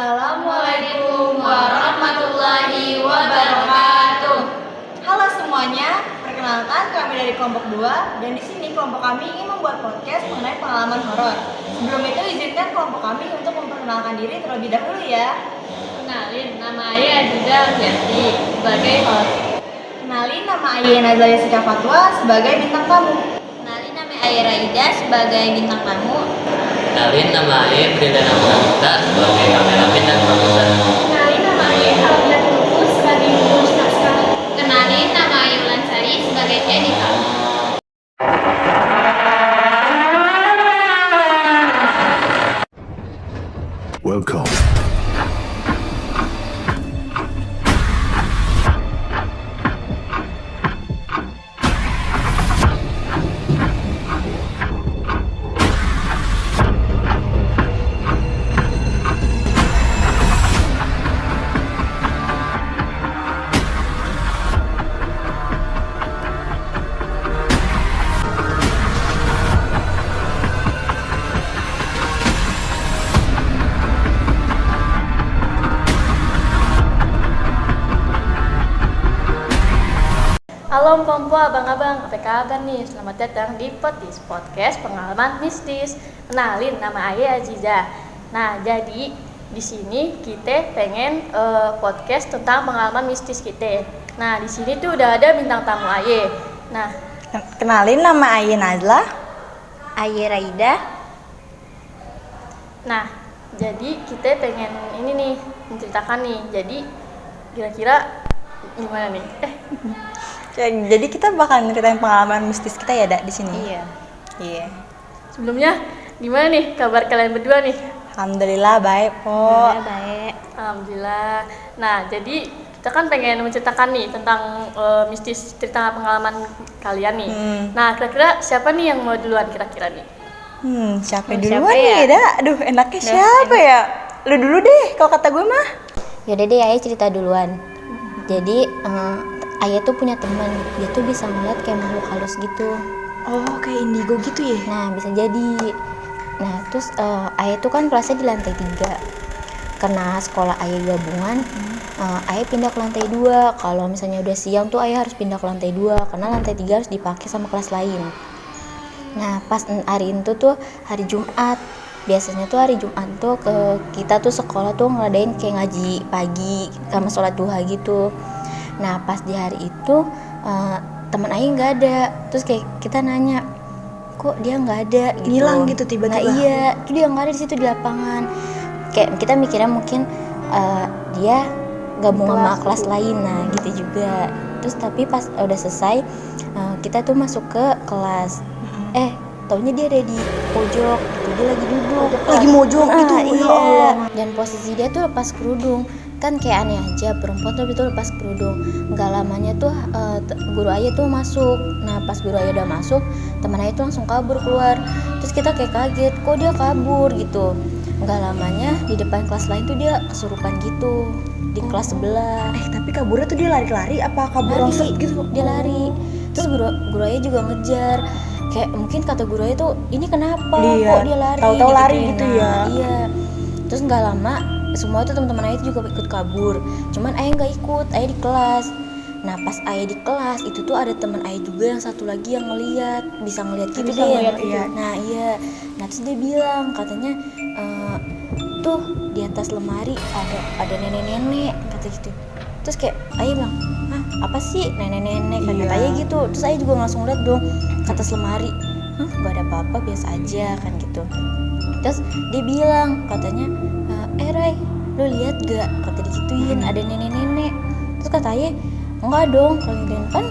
Assalamualaikum warahmatullahi wabarakatuh. Halo semuanya, perkenalkan kami dari kelompok 2 dan di sini kelompok kami ingin membuat podcast mengenai pengalaman horor. Sebelum itu izinkan kelompok kami untuk memperkenalkan diri terlebih dahulu ya. Kenalin, nama Ayah Aziza Alfiati sebagai host. Kenalin, nama Ayah Nazla Yasika Fatwa sebagai bintang tamu. Kenalin, nama Ayah Raida sebagai bintang tamu. Kenalin, nama Ayah Pridana Pramita sebagai kameramen dan produser. Kenalin, nama Ayah Alfiati Lufus sebagai penulis naskah. Kenalin, nama Ayah Ulansari sebagai editor. Welcome. Halo Mpompo, abang-abang, apa kabar nih? Selamat datang di Potis, podcast pengalaman mistis. Kenalin, nama Ayah Aziza. Nah, jadi di sini kita pengen podcast tentang pengalaman mistis kita. Nah, di sini tuh udah ada bintang tamu Ayah. Nah, Kenalin, nama Ayah Nazla. Ayah Raida. nah, jadi kita pengen ini nih menceritakan nih. Jadi kira-kira gimana nih? Jadi kita bakal ceritain pengalaman mistis kita ya, Dak, di sini. Iya. Sebelumnya gimana nih kabar kalian berdua nih? Alhamdulillah baik, Po. Baik. Alhamdulillah. Nah, jadi kita kan pengen menceritakan nih tentang mistis, cerita pengalaman kalian nih. Nah, kira-kira siapa nih yang mau duluan kira-kira nih? Siapa Siapa duluan ya? nih, Dak? Aduh, enaknya siapa ya? Lu dulu deh, kalau kata gue mah. Yaudah deh, Ayah cerita duluan. Jadi Ayah tuh punya teman, dia tuh bisa ngeliat kayak makhluk halus gitu. Oh, kayak indigo gitu ya? Nah, bisa jadi. Nah, terus Ayah tuh kan kelasnya di lantai 3. Karena sekolah Ayah gabungan, Ayah pindah ke lantai 2. Kalau misalnya udah siang tuh Ayah harus pindah ke lantai 2 karena lantai 3 harus dipakai sama kelas lain. Nah, pas hari itu tuh hari Jumat. Biasanya tuh hari Jumat tuh kita tuh sekolah tuh ngadain kayak ngaji pagi sama sholat duha gitu. Nah, pas di hari itu teman Ayah nggak ada. Terus kayak kita nanya, kok dia nggak ada gitu. Ngilang gitu tiba-tiba. Nah, iya, itu dia nggak ada di situ di lapangan. Kayak kita mikirnya mungkin dia gabung sama kelas lain, nah gitu juga. Terus tapi pas udah selesai kita tuh masuk ke kelas. Taunya dia ada di pojok gitu, dia lagi duduk Lagi mojok gitu, ya iya. Allah. Dan posisi dia tuh lepas kerudung, kan kayak aneh aja, perempuan tuh itu lepas kerudung. Nggak lamanya tuh guru Ayah tuh masuk. Nah, pas guru Ayah udah masuk, teman Ayah tuh langsung kabur keluar. Terus kita kayak kaget, kok dia kabur gitu. Nggak lamanya di depan kelas lain tuh dia kesurupan gitu di kelas sebelah. Tapi kaburnya tuh dia lari-lari apa kabur longset gitu? Dia lari. Terus guru Ayah juga ngejar. Kayak mungkin kata guru Ayah tuh, ini kenapa kok dia lari? Tahu-tahu lari gitu Nah, ya. Iya. Terus nggak lama semua tuh teman-teman Ayah juga ikut kabur. Cuman Ayah nggak ikut, Ayah di kelas. Nah, pas Ayah di kelas itu tuh ada teman Ayah juga yang satu lagi yang ngeliat, bisa ngeliat gitu deh. Iya. Nah, iya. Nah, terus dia bilang katanya tuh di atas lemari ada nenek-nenek kata gitu. Terus kayak Ayah bilang, hah, apa sih nenek-nenek? Kata Ayah gitu. Terus Ayah juga langsung lihat dong ke atas lemari. Gak ada apa-apa, biasa aja kan gitu. Terus dia bilang katanya, Ray, lu lihat gak? Kata digituin ada nenek-nenek. Terus kata Ayah, enggak dong, kalau nenek kan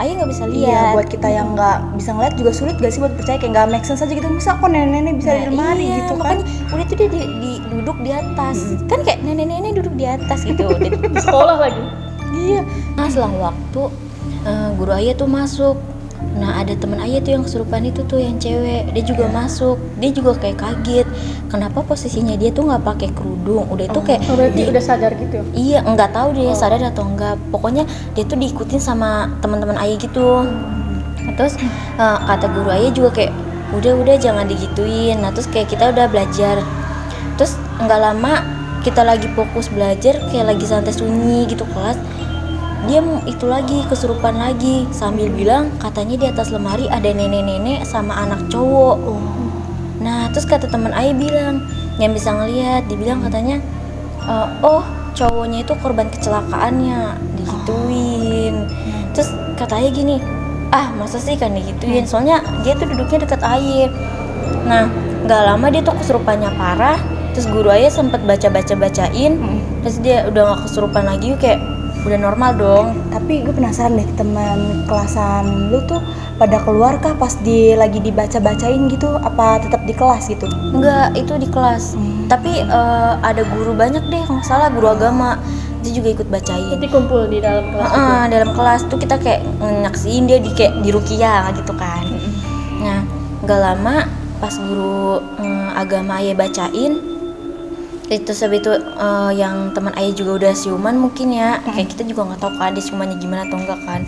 Ayah nggak bisa lihat. Iya, buat kita yang nggak bisa ngeliat juga sulit gak sih buat percaya, kayak nggak make sense aja gitu. Masa kok nenek-nenek bisa di lemari iya, gitu kan? makanya udah tuh dia duduk di atas. Kan kayak nenek-nenek duduk di atas gitu. Di Sekolah lagi. Iya. Nah, selang waktu guru Ayah tuh masuk. Nah, ada teman Ayah tuh yang kesurupan itu tuh yang cewek, dia juga masuk. Dia juga kayak kaget. Kenapa posisinya dia tuh nggak pakai kerudung? Udah itu kayak Berarti udah sadar gitu ya? Iya, nggak tahu dia sadar atau enggak. Pokoknya dia tuh diikutin sama teman-teman Ayah gitu. Terus kata guru Ayah juga kayak udah jangan digituin. Nah, terus kayak kita udah belajar. Terus nggak lama kita lagi fokus belajar, kayak lagi santai sunyi gitu kelas, dia itu lagi kesurupan lagi sambil bilang katanya di atas lemari ada nenek-nenek sama anak cowok. Nah terus kata teman Ayah bilang yang bisa ngelihat, dibilang katanya oh cowoknya itu korban kecelakaannya, digituin. Terus kata Ayah gini, masa sih kan digituin, soalnya dia tuh duduknya dekat air. Nah nggak lama dia tuh kesurupannya parah. Terus guru Ayah sempet bacain, terus dia udah nggak kesurupan lagi, kayak udah normal dong. Tapi gue penasaran deh, teman kelasan lu tuh pada keluar kah pas lagi dibaca-bacain gitu, apa tetap di kelas gitu? Enggak, itu di kelas. Tapi ada guru banyak deh, kalau nggak salah guru agama, dia juga ikut bacain. Nanti kumpul di dalam kelas itu. Dalam kelas tuh kita kayak nyaksiin dia kayak di ruqyah gitu kan. Nah nggak lama pas guru agama Ayah bacain, itu sebab itu yang teman Ayah juga udah siuman mungkin ya, kayak kita juga nggak tahu kan dia siumannya gimana atau enggak kan.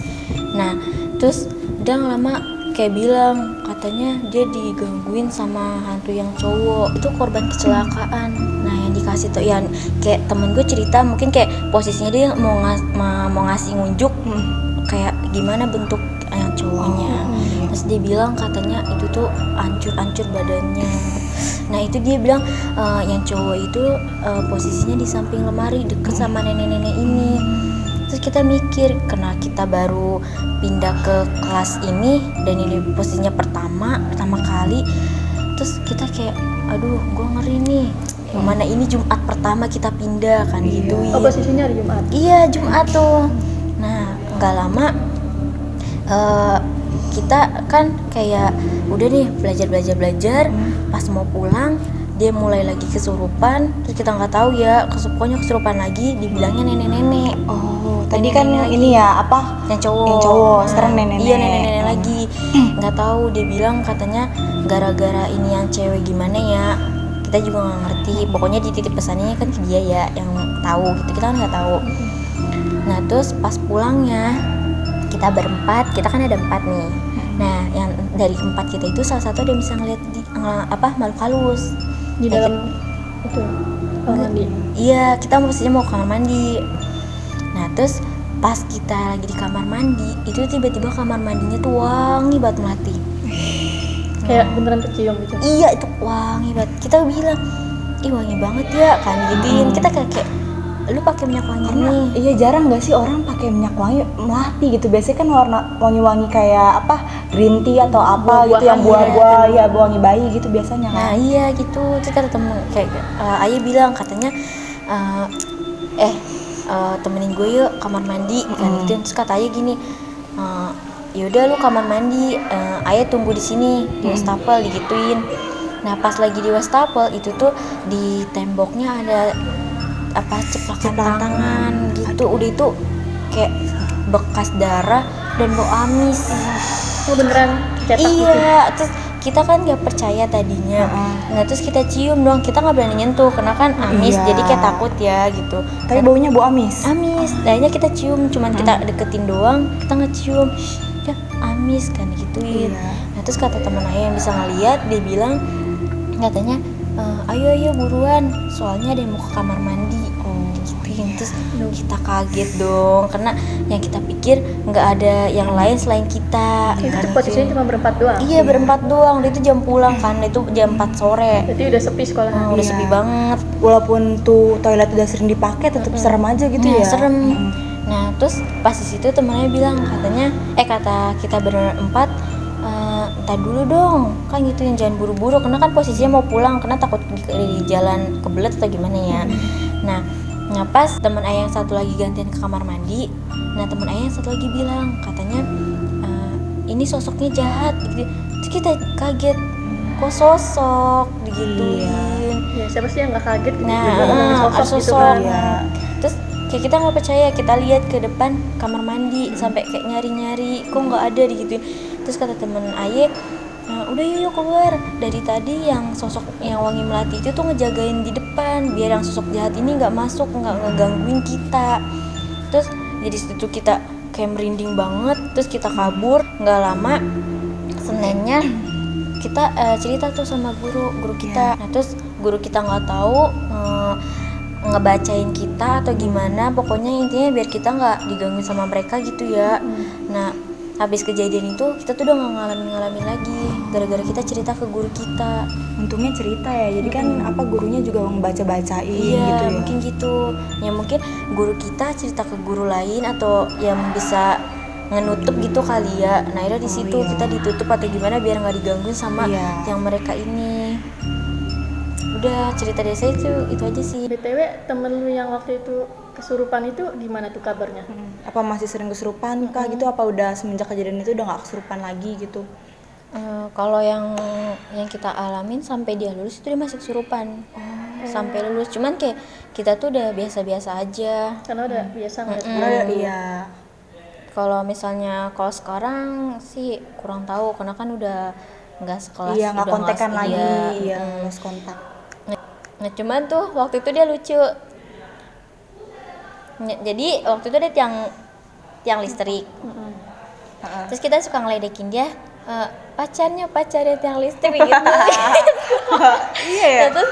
Nah terus dia lama kayak bilang katanya dia digangguin sama hantu yang cowok, itu korban kecelakaan. Nah yang dikasih tuh yang kayak temen gue cerita, mungkin kayak posisinya dia mau ngasih ngunjuk kayak gimana bentuk yang cowoknya. Terus dia bilang katanya itu tuh hancur badannya. Nah itu dia bilang yang cowok itu posisinya di samping lemari deket sama nenek-nenek ini. Terus kita mikir, karena kita baru pindah ke kelas ini dan ini posisinya pertama kali, terus kita kayak aduh gue ngeri nih, yang mana ini Jumat pertama kita pindah kan gitu. Oh posisinya hari Jumat? Iya Jumat tuh. Nah nggak lama kita kan kayak udah nih belajar. Pas mau pulang dia mulai lagi kesurupan, terus kita nggak tahu ya, pokoknya kesurupan lagi, dibilangnya nenek-nenek. Tadi kan ini ya apa? Yang cowok. Sekarang nenek-nenek. Iya nenek-nenek lagi. Nggak tahu, dia bilang katanya gara-gara ini yang cewek gimana ya. Kita juga nggak ngerti. Pokoknya dititip pesannya kan ke dia ya, yang tahu gitu. Kita kan nggak tahu. Nah terus pas pulangnya kita berempat, kita kan ada 4 nih. Nah yang dari 4 kita itu salah satu ada yang bisa ngeliat makhluk halus Di dalam itu kamar mandi? Iya, kita maksudnya mau ke kamar mandi. Nah terus pas kita lagi di kamar mandi, itu tiba-tiba kamar mandinya tuh wangi banget melati. Kayak beneran kecium gitu? Iya itu wangi banget. Kita bilang, ih wangi banget ya kan gituin. Kita kayak lu pakai minyak wangi nih. Iya jarang nggak sih orang pakai minyak wangi melati gitu. Biasanya kan warna wangi-wangi kayak apa, green tea atau apa gitu, yang buah-buah ya, wangi bayi gitu biasanya kan. Nah iya gitu. Terus kata temen kayak Ayah bilang katanya temenin gue yuk kamar mandi kan gitu. Terus kata Ayah gini, yaudah lu kamar mandi, Ayah tunggu di sini di wastafel digituin. Nah pas lagi di wastafel itu tuh di temboknya ada ceplakan tangan gitu. Udah itu kayak bekas darah dan bau amis. Oh beneran cetak gitu? Iya, terus kita kan nggak percaya tadinya. Nah terus kita cium dong, kita nggak berani nyentuh karena kan amis, jadi kayak takut ya gitu. Tapi baunya bau amis. Akhirnya kita cium, cuman kita deketin doang, kita ngecium, ya amis kan gituin. Nah terus kata teman Ayah yang bisa ngeliat, dia bilang katanya ayo buruan, soalnya ada yang mau ke kamar mandi. Gituin. Terus kita kaget dong, karena yang kita pikir nggak ada yang lain selain kita. Itu posisinya cuma berempat doang? Iya berempat doang, itu jam pulang kan, itu jam 4 sore. Jadi udah sepi sekolah. Udah sepi banget. Walaupun tuh toilet udah sering dipakai, tetap serem aja gitu ya. Serem. Nah terus pas di situ temennya bilang kata kita berempat, entar dulu dong, kan gitu yang jangan buru-buru, karena kan posisinya mau pulang, karena takut di jalan kebelet atau gimana ya. Nah pas teman Ayah yang satu lagi gantian ke kamar mandi, nah teman Ayah yang satu lagi bilang katanya ini sosoknya jahat gitu. Terus kita kaget, kok sosok digituin. Ya siapa sih yang nggak kaget gitu? Nah sosok gitu sosok. kan. Terus kayak kita nggak percaya, kita lihat ke depan kamar mandi sampai kayak nyari kok nggak ada digituin. Terus kata temen Ayah, udah yuk keluar, dari tadi yang sosok yang wangi melati itu tuh ngejagain di depan biar yang sosok jahat ini nggak masuk, nggak ngegangguin kita. Terus jadi situ kita kayak merinding banget. Terus kita kabur. Nggak lama Seninnya kita cerita tuh sama guru kita. Nah terus guru kita nggak tahu ngebacain kita atau gimana, pokoknya intinya biar kita nggak digangguin sama mereka gitu ya. Nah habis kejadian itu kita tuh udah nggak ngalamin lagi gara-gara kita cerita ke guru kita. Untungnya cerita ya, jadi kan gurunya juga membaca-bacain Iya, gitu ya. mungkin gitu. Ya mungkin guru kita cerita ke guru lain atau yang bisa ngenutup gitu kali ya. Nah, itu di situ iya. kita ditutup atau gimana biar nggak digangguin sama Iya. yang mereka ini. Udah cerita dari saya itu aja sih. BTW temen lu yang waktu itu kesurupan itu gimana tuh kabarnya? Apa masih sering kesurupan kah gitu? Apa udah semenjak kejadian itu udah nggak kesurupan lagi gitu? Kalau yang kita alamin sampai dia lulus itu dia masih kesurupan. Sampai lulus, cuman kayak kita tuh udah biasa-biasa aja. Karena udah biasa ngeliat. Iya. Kalau misalnya kalau sekarang sih kurang tahu karena kan udah nggak sekelas, Iya, nggak udah kontekan lagi, iya. iya, lost kontak. Nah cuman tuh waktu itu dia lucu. Jadi waktu itu ada tiang listrik. Terus kita suka ngeledekin dia, pacarnya tiang listrik gitu. Iya ya. Terus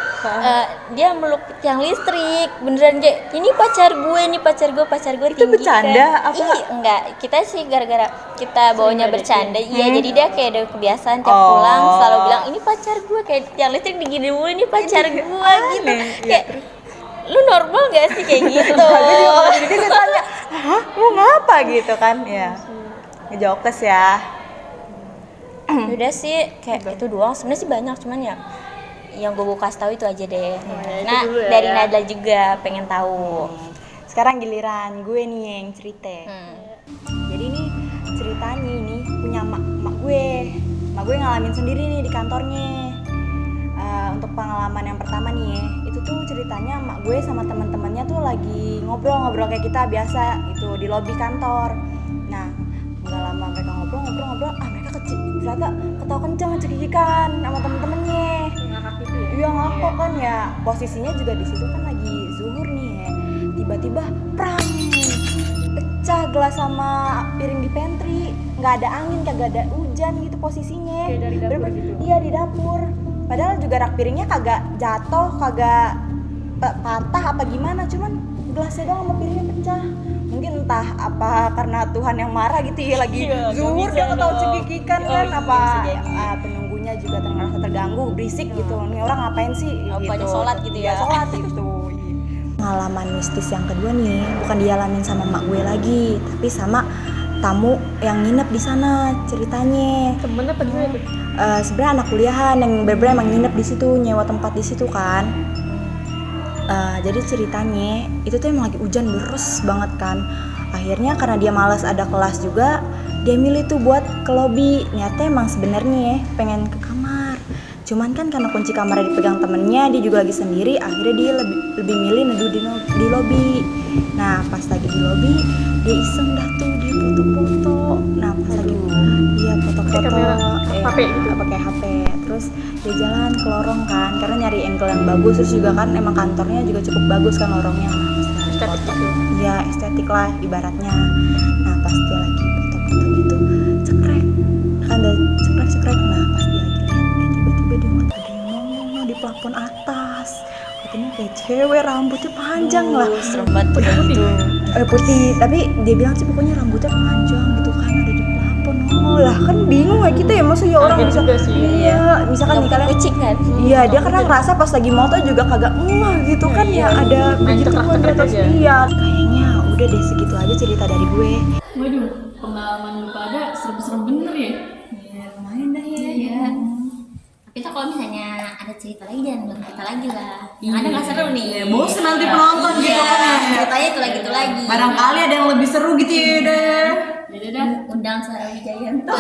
dia meluk tiang listrik, beneran kayak ini pacar gue Itu tinggi bercanda kan. apa? Enggak, kita sih gara-gara kita bawanya bercanda. Iya, jadi dia kayak ada kebiasaan tiap Oh. pulang selalu bilang ini pacar gue, kayak tiang listrik digini mulu ini pacar gue gitu. Kayak lu normal gak sih kayak gitu? Gue juga kalau jadi gue tanya, hah, lu ngapa gitu kan? Ya, ngejokes ya. Udah sih kayak itu doang. Sebenarnya sih banyak, cuman ya yang gue kasih tahu itu aja deh. itu Nah dulu ya, dari ya. Nadla juga pengen tahu. Sekarang giliran gue nih yang cerita. Jadi nih ceritanya ini punya mak gue. Mak gue ngalamin sendiri nih di kantornya. Untuk pengalaman yang pertama nih ya, itu tuh ceritanya mak gue sama teman-temannya tuh lagi ngobrol kayak kita biasa gitu di lobi kantor. Nah, nggak lama mereka ngobrol, mereka ternyata ketawa kencang cekikikan sama temen-temennya. Ngakak gitu ya? Iya ngakak kan ya, posisinya juga di situ kan lagi zuhur nih ya. Tiba-tiba prang, pecah gelas sama piring di pantry. Nggak ada angin, kagak ada hujan gitu posisinya. Kayak dari dapur gitu? Iya di dapur. Padahal juga rak piringnya kagak jatuh, kagak patah apa gimana, cuman gelasnya doang sama piringnya pecah. Mungkin entah apa karena Tuhan yang marah gitu ya, lagi zuhur dia ketawa cekikikan kan, apa penunggunya juga merasa terganggu, berisik gitu. Ini orang ngapain sih Apa gitu. aja sholat gitu ya? Sholat gitu. Pengalaman mistis yang kedua nih bukan dialamin sama mak gue lagi, tapi sama tamu yang nginep di sana ceritanya. Temen apa gimana tuh? Sebenarnya anak kuliahan yang bener-bener emang nginep di situ, nyewa tempat di situ kan. Jadi ceritanya itu tuh emang lagi hujan deras banget kan. Akhirnya karena dia malas ada kelas juga, dia milih tuh buat ke lobi. Niatnya emang sebenarnya pengen ke kamar. Cuman kan karena kunci kamarnya dipegang temennya, dia juga lagi sendiri. Akhirnya dia lebih milih neduh di lobi. Nah pas lagi di lobi, dia iseng dah tuh dia foto-foto. Nah pas lagi dia foto-foto kamera HP gitu? pakai HP. Terus dia jalan ke lorong kan, karena nyari angle yang bagus. Terus juga kan emang kantornya juga cukup bagus kan lorongnya. Nah, pas dia lagi foto, ya estetik lah ibaratnya. Nah pas dia lagi foto-foto gitu, cekrek kan ada cekrek. Nah pas dia lagi lihat, tiba-tiba dia ngeliat ada yang nongol di plafon atas. Katanya kayak cewek, rambutnya panjang lah. Serem banget tuh kayak gitu. Putih, tapi dia bilang sih pokoknya rambutnya panjang gitu kan, ada di plafon nongol lah. Kan bingung ya kita ya, maksudnya orang Kaget bisa juga sih. iya, misalkan nih kalian Kucing kan? iya, dia karena ngerasa pas lagi moto juga kagak gitu kan ya, ada begitu kan di atas. aja. Iya, kayaknya udah deh segitu aja cerita dari gue. Waduh, pengalaman lu pada serem-serem bener ya? Ya lumayan dah ya. Iya. Tapi tuh kalau misalnya ada cerita lagi jangan bilang kita lagi lah. Yang ada nggak seru nih. Bosen nanti penonton gitu kan ya. Ceritanya itu lagi. Barangkali ada yang lebih seru gitu ya deh. Yaudah dah. Undang Sarah Wijayanto.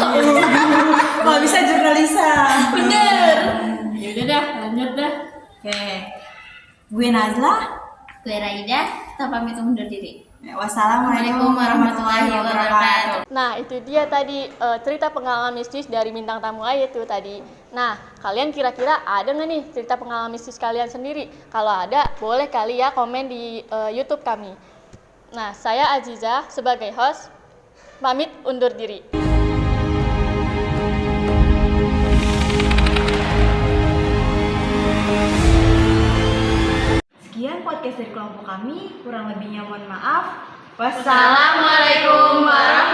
Kalau bisa jurnalisa. Bener. Yaudah dah, lanjut dah. Oke. Gue Nazla. Gue Raida, kita pamit undur diri. Wassalamualaikum warahmatullahi wabarakatuh. Nah itu dia tadi cerita pengalaman mistis dari bintang tamu Aye tuh tadi. Nah kalian kira-kira ada nggak nih cerita pengalaman mistis kalian sendiri? Kalau ada boleh kali ya komen di YouTube kami. Nah saya Aziza sebagai host pamit undur diri. Sekian podcast podcast dari kelompok kami. Kurang lebihnya mohon maaf. Wassalamualaikum warahmatullahi